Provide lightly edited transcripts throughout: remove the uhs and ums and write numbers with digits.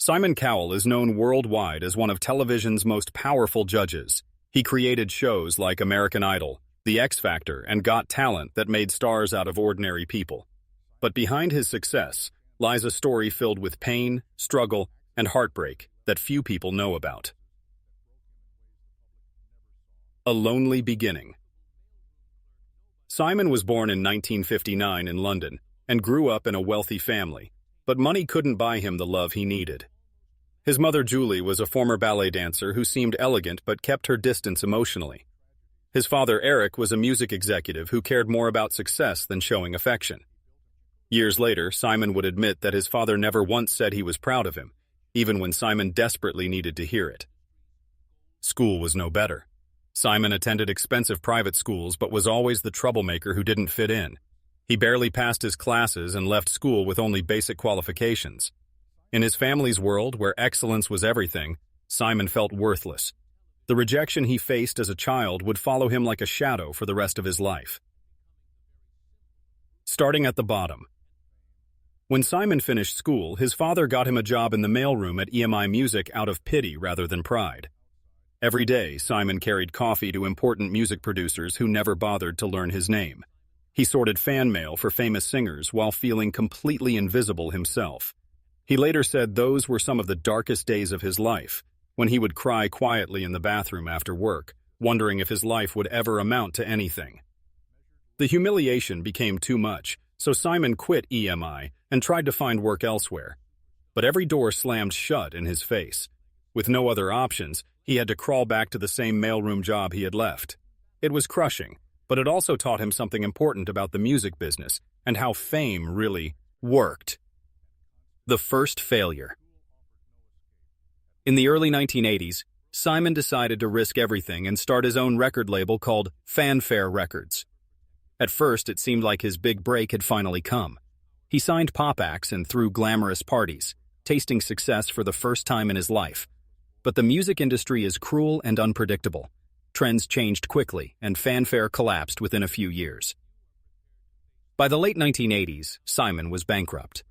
Simon Cowell is known worldwide as one of television's most powerful judges. He created shows like American Idol, The X Factor, and Got Talent that made stars out of ordinary people. But behind his success lies a story filled with pain, struggle, and heartbreak that few people know about. A lonely beginning. Simon was born in 1959 in London and grew up in a wealthy family, but money couldn't buy him the love he needed. His mother, Julie, was a former ballet dancer who seemed elegant but kept her distance emotionally. His father, Eric, was a music executive who cared more about success than showing affection. Years later, Simon would admit that his father never once said he was proud of him, even when Simon desperately needed to hear it. School was no better. Simon attended expensive private schools but was always the troublemaker who didn't fit in. He barely passed his classes and left school with only basic qualifications. In his family's world, where excellence was everything, Simon felt worthless. The rejection he faced as a child would follow him like a shadow for the rest of his life. Starting at the bottom. When Simon finished school, his father got him a job in the mailroom at EMI Music out of pity rather than pride. Every day, Simon carried coffee to important music producers who never bothered to learn his name. He sorted fan mail for famous singers while feeling completely invisible himself. He later said those were some of the darkest days of his life, when he would cry quietly in the bathroom after work, wondering if his life would ever amount to anything. The humiliation became too much, so Simon quit EMI and tried to find work elsewhere. But every door slammed shut in his face. With no other options, he had to crawl back to the same mailroom job he had left. It was crushing, but it also taught him something important about the music business and how fame really worked. The first failure. In the early 1980s, Simon decided to risk everything and start his own record label called Fanfare Records. At first, it seemed like his big break had finally come. He signed pop acts and threw glamorous parties, tasting success for the first time in his life. But the music industry is cruel and unpredictable. Trends changed quickly, and Fanfare collapsed within a few years. By the late 1980s, Simon was bankrupt.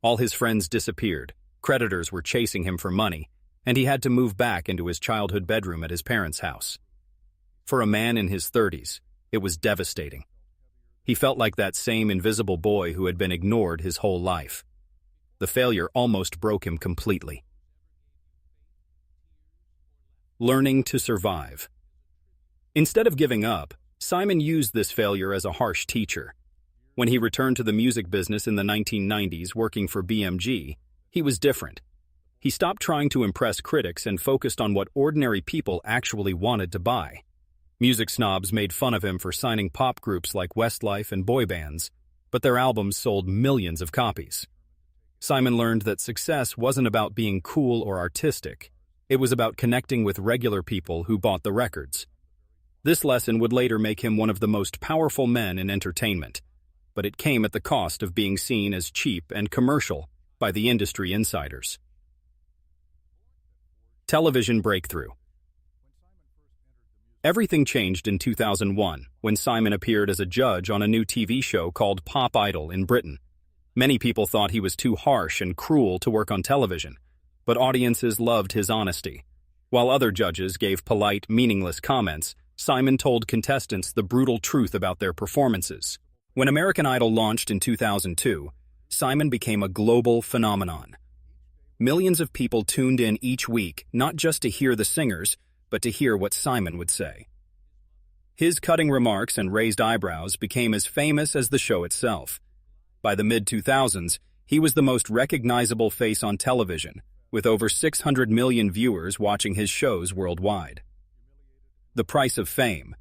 All his friends disappeared, creditors were chasing him for money, and he had to move back into his childhood bedroom at his parents' house. For a man in his 30s, it was devastating. He felt like that same invisible boy who had been ignored his whole life. The failure almost broke him completely. Learning to survive. Instead of giving up, Simon used this failure as a harsh teacher. When he returned to the music business in the 1990s working for BMG, he was different. He stopped trying to impress critics and focused on what ordinary people actually wanted to buy. Music snobs made fun of him for signing pop groups like Westlife and boy bands, but their albums sold millions of copies. Simon learned that success wasn't about being cool or artistic. It was about connecting with regular people who bought the records. This lesson would later make him one of the most powerful men in entertainment, but it came at the cost of being seen as cheap and commercial by the industry insiders. Television breakthrough. Everything changed in 2001 when Simon appeared as a judge on a new TV show called Pop Idol in Britain. Many people thought he was too harsh and cruel to work on television, but audiences loved his honesty. While other judges gave polite, meaningless comments, Simon told contestants the brutal truth about their performances. When American Idol launched in 2002, Simon became a global phenomenon. Millions of people tuned in each week, not just to hear the singers, but to hear what Simon would say. His cutting remarks and raised eyebrows became as famous as the show itself. By the mid-2000s, he was the most recognizable face on television, with over 600 million viewers watching his shows worldwide. The price of fame,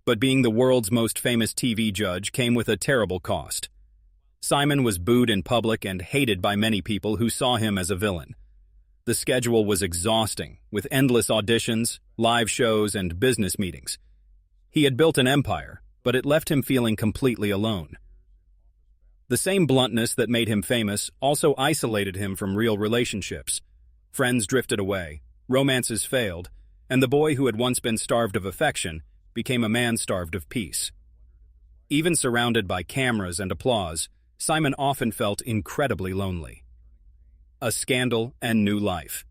but being the world's most famous TV judge came with a terrible cost. Simon was booed in public and hated by many people who saw him as a villain. The schedule was exhausting, with endless auditions, live shows, and business meetings. He had built an empire, but it left him feeling completely alone. The same bluntness that made him famous also isolated him from real relationships. Friends drifted away, romances failed, and the boy who had once been starved of affection became a man starved of peace. Even surrounded by cameras and applause, Simon often felt incredibly lonely. a scandal, and new life.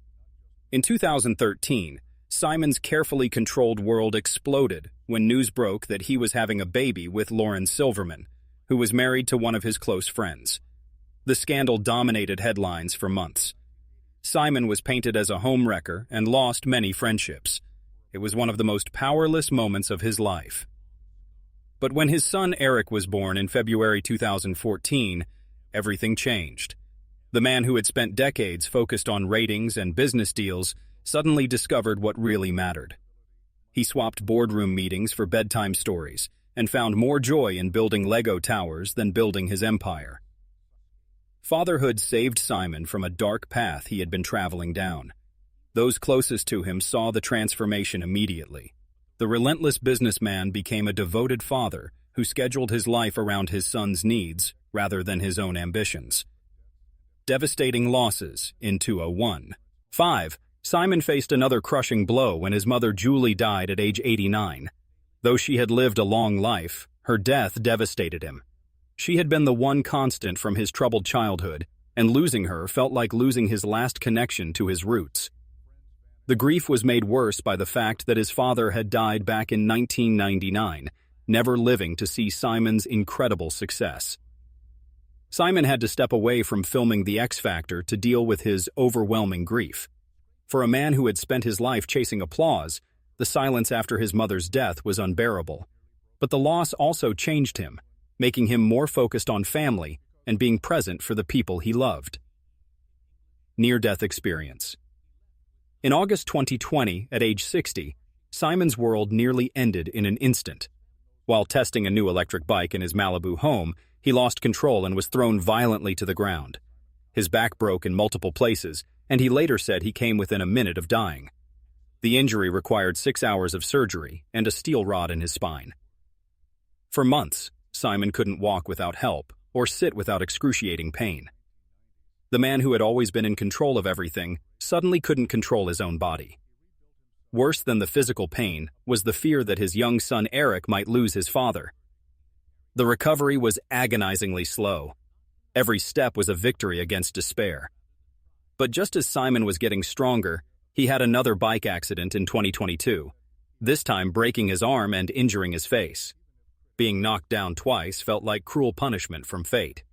In 2013, Simon's carefully controlled world exploded when news broke that he was having a baby with Lauren Silverman, who was married to one of his close friends. The scandal dominated headlines for months. Simon was painted as a homewrecker and lost many friendships. It was one of the most powerless moments of his life. But when his son Eric was born in February 2014, everything changed. The man who had spent decades focused on ratings and business deals suddenly discovered what really mattered. He swapped boardroom meetings for bedtime stories and found more joy in building Lego towers than building his empire. Fatherhood saved Simon from a dark path he had been traveling down. Those closest to him saw the transformation immediately. The relentless businessman became a devoted father who scheduled his life around his son's needs rather than his own ambitions. Devastating losses in 2015. Simon faced another crushing blow when his mother Julie died at age 89. Though she had lived a long life, her death devastated him. She had been the one constant from his troubled childhood, and losing her felt like losing his last connection to his roots. The grief was made worse by the fact that his father had died back in 1999, never living to see Simon's incredible success. Simon had to step away from filming The X Factor to deal with his overwhelming grief. For a man who had spent his life chasing applause, the silence after his mother's death was unbearable. But the loss also changed him, making him more focused on family and being present for the people he loved. Near-death experience. In August 2020, at age 60, Simon's world nearly ended in an instant. While testing a new electric bike in his Malibu home, he lost control and was thrown violently to the ground. His back broke in multiple places, and he later said he came within a minute of dying. The injury required 6 hours of surgery and a steel rod in his spine. For months, Simon couldn't walk without help or sit without excruciating pain. The man who had always been in control of everything suddenly couldn't control his own body. Worse than the physical pain was the fear that his young son Eric might lose his father. The recovery was agonizingly slow. Every step was a victory against despair. But just as Simon was getting stronger, he had another bike accident in 2022, this time breaking his arm and injuring his face. Being knocked down twice felt like cruel punishment from fate.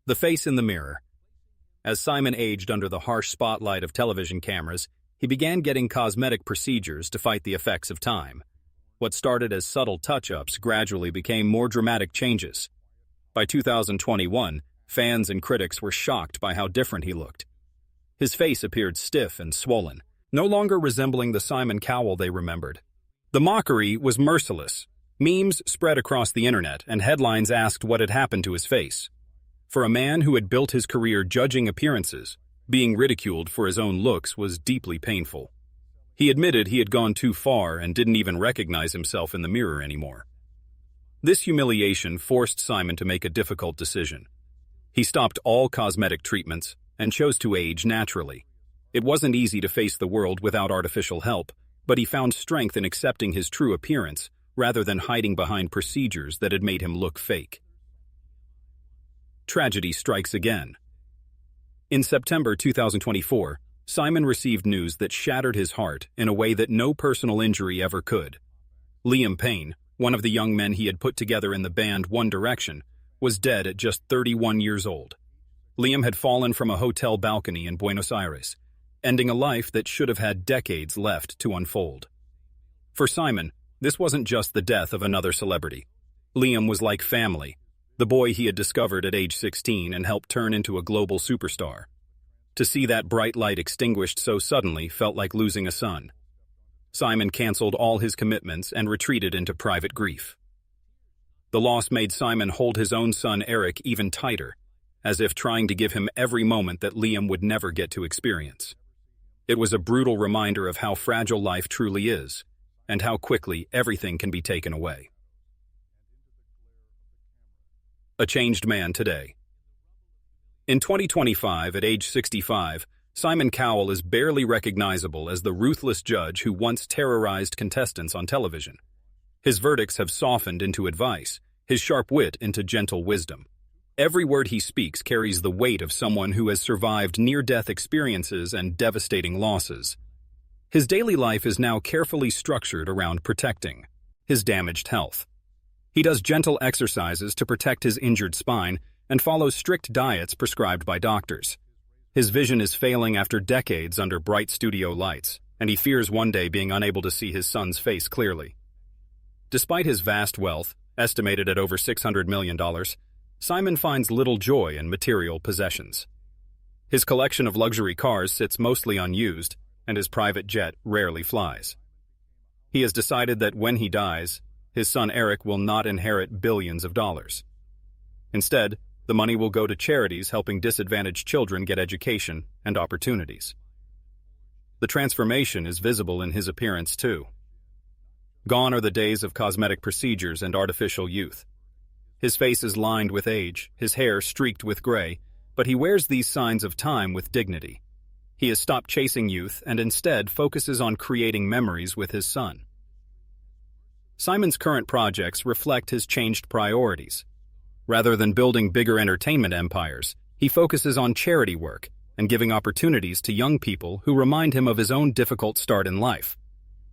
The face in the mirror. As Simon aged under the harsh spotlight of television cameras, he began getting cosmetic procedures to fight the effects of time. What started as subtle touch-ups gradually became more dramatic changes. By 2021, fans and critics were shocked by how different he looked. His face appeared stiff and swollen, no longer resembling the Simon Cowell they remembered. The mockery was merciless. Memes spread across the internet, and headlines asked what had happened to his face. For a man who had built his career judging appearances, being ridiculed for his own looks was deeply painful. He admitted he had gone too far and didn't even recognize himself in the mirror anymore. This humiliation forced Simon to make a difficult decision. He stopped all cosmetic treatments and chose to age naturally. It wasn't easy to face the world without artificial help, but he found strength in accepting his true appearance rather than hiding behind procedures that had made him look fake. Tragedy strikes again. In September 2024, Simon received news that shattered his heart in a way that no personal injury ever could. Liam Payne, one of the young men he had put together in the band One Direction, was dead at just 31 years old. Liam had fallen from a hotel balcony in Buenos Aires, ending a life that should have had decades left to unfold. For Simon, this wasn't just the death of another celebrity. Liam was like family, the boy he had discovered at age 16 and helped turn into a global superstar. To see that bright light extinguished so suddenly felt like losing a son. Simon canceled all his commitments and retreated into private grief. The loss made Simon hold his own son Eric even tighter, as if trying to give him every moment that Liam would never get to experience. It was a brutal reminder of how fragile life truly is, and how quickly everything can be taken away. A changed man today. In 2025, at age 65, Simon Cowell is barely recognizable as the ruthless judge who once terrorized contestants on television. His verdicts have softened into advice, his sharp wit into gentle wisdom. Every word he speaks carries the weight of someone who has survived near-death experiences and devastating losses. His daily life is now carefully structured around protecting his damaged health. He does gentle exercises to protect his injured spine and follows strict diets prescribed by doctors. His vision is failing after decades under bright studio lights, and he fears one day being unable to see his son's face clearly. Despite his vast wealth, estimated at over $600 million, Simon finds little joy in material possessions. His collection of luxury cars sits mostly unused, and his private jet rarely flies. He has decided that when he dies, his son Eric will not inherit billions of dollars. Instead, the money will go to charities helping disadvantaged children get education and opportunities. The transformation is visible in his appearance, too. Gone are the days of cosmetic procedures and artificial youth. His face is lined with age, his hair streaked with gray, but he wears these signs of time with dignity. He has stopped chasing youth and instead focuses on creating memories with his son. Simon's current projects reflect his changed priorities. Rather than building bigger entertainment empires, he focuses on charity work and giving opportunities to young people who remind him of his own difficult start in life.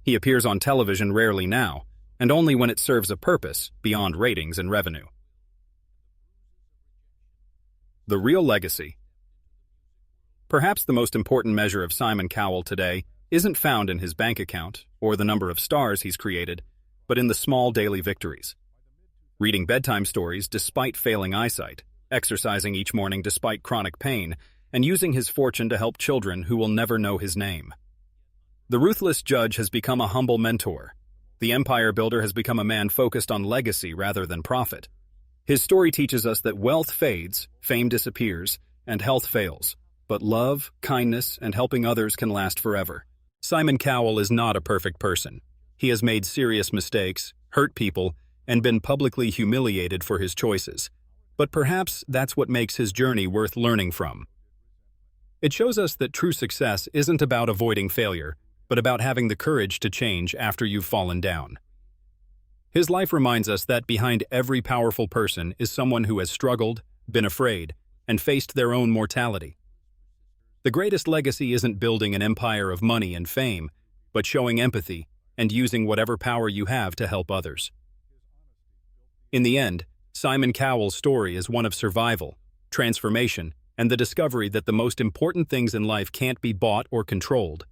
He appears on television rarely now, and only when it serves a purpose beyond ratings and revenue. The real legacy. Perhaps the most important measure of Simon Cowell today isn't found in his bank account or the number of stars he's created, but in the small daily victories. Reading bedtime stories despite failing eyesight, exercising each morning despite chronic pain, and using his fortune to help children who will never know his name. The ruthless judge has become a humble mentor. The empire builder has become a man focused on legacy rather than profit. His story teaches us that wealth fades, fame disappears, and health fails, but love, kindness, and helping others can last forever. Simon Cowell is not a perfect person. He has made serious mistakes, hurt people, and been publicly humiliated for his choices. But perhaps that's what makes his journey worth learning from. It shows us that true success isn't about avoiding failure, but about having the courage to change after you've fallen down. His life reminds us that behind every powerful person is someone who has struggled, been afraid, and faced their own mortality. The greatest legacy isn't building an empire of money and fame, but showing empathy and using whatever power you have to help others. In the end, Simon Cowell's story is one of survival, transformation, and the discovery that the most important things in life can't be bought or controlled.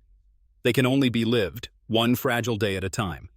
They can only be lived, one fragile day at a time.